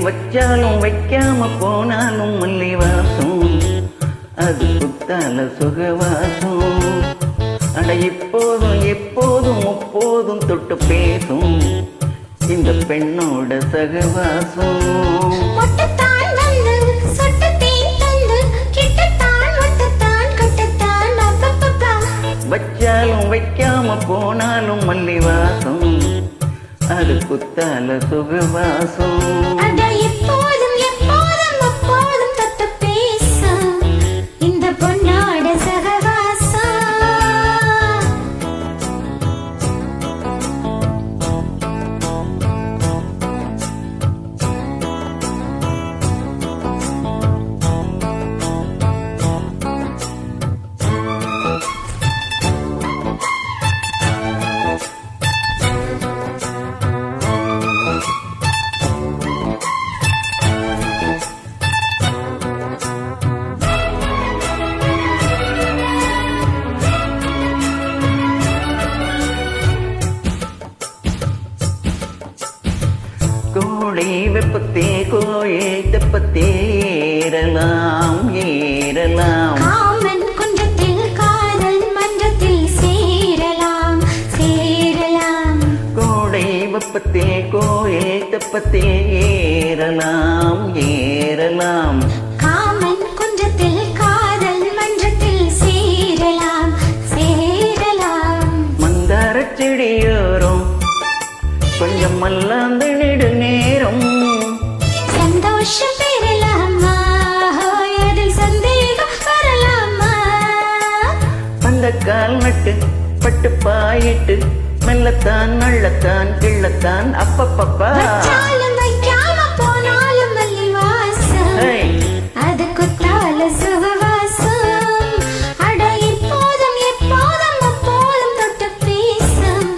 வச்சாலும் வைக்காம போனாலும் மல்லி வாசம் அது குத்தால சுகவாசம். அட இப்போதும் எப்போதும் முப்போதும் தொட்டு பேசும் இந்த பெண்ணோட சகவாசம். வச்சாலும் வைக்காம போனாலும் மல்லி வாசம் அது குத்தால சுகவாசம். கோடை வெப்பத்தே கோயில் தெப்பத்தே ஏறலாம் ஏறலாம். குன்றத்தில் காதல் மன்றத்தில் சேரலாம் சேரலாம். கோடை வெப்பத்தே கோயில் தெப்பத்தே ஏறலாம் ஏறலாம். காமன் குன்றத்தில் காதல் மன்றத்தில் சேரலாம் சேரலாம். மந்தார செடியோரம் கொஞ்சம் மல்லாந்து நெடு நேரம் சந்தோஷம் பெறலாமா அதில் சந்தேகம் வரலாமா. அந்த கால் நட்டு பட்டு பாயிட்டு மெல்லத்தான் நள்ளத்தான் கிள்ளத்தான் அப்பப்பப்பா. வைக்காம போனாலும் மல்லி வாசம் அது குத்தால சுகவாசம். அட இப்போதும் எப்போதும் அப்போதும் தொட்டு பேசும்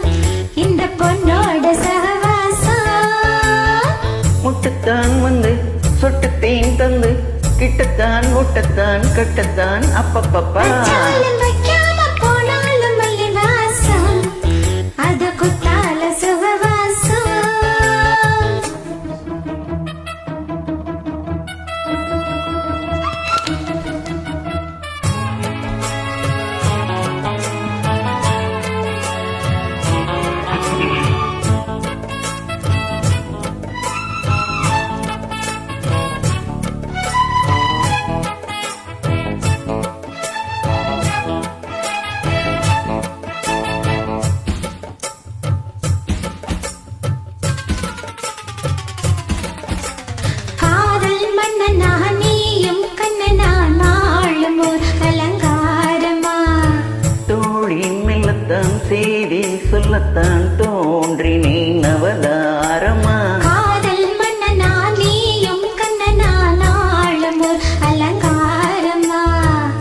இந்த பொண்ணோட சகவாசம். முட்டுத்தான் வந்து சொட்டு தேன் தந்து கிட்டத்தான் முட்டத்தான் கட்டத்தான் அப்பப்பப்பா. வைக்காம போனாலும் மல்லி வாசம் அது குத்தால சுகவாசம். செய்தி சொல்லத்தான் தோன்றி நீ நவதாரமா. காதல் மன்னனா நீயும் கண்ணனா நாளும் அலங்காரமா.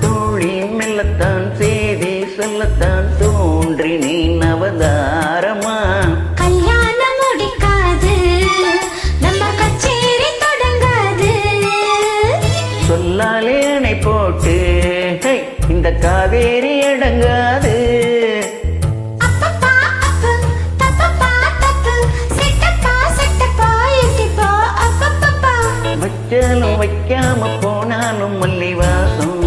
தோழி மெல்லத்தான் செய்தி சொல்லத்தான் தோன்றி நீ நவதாரமா. கல்யாணம் முடிக்காது நம்ம கச்சேரி தொடங்காது. சொல்லாலே அணை போட்டு இந்த காவேரி அடங்காது. வச்சாலும் வைக்காம போனாலும் மல்லி வாசம்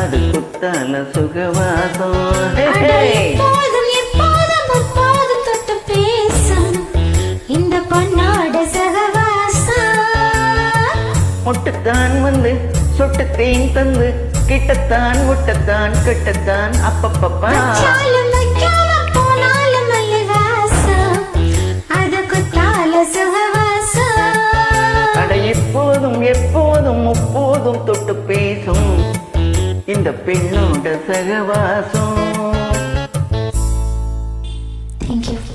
அது குத்தால சுகவாசம். எப்போதும் எப்போதும் எப்போதும் தொட்டு பேசும் இந்த பொண்ணோட சகவாசம். முட்டுத்தான் வந்து சொட்டு தேன் தந்து கிட்டத்தான் முட்டத்தான் கட்டத்தான் அப்பப்பப்பா. போனாலும் மல்லி வாசம் அது குத்தால சுகவாசம். அட எப்போதும் எப்போதும் முப்போதும் தொட்டு பேசும் இந்த பெண்ணோட சகவாசம். Thank you.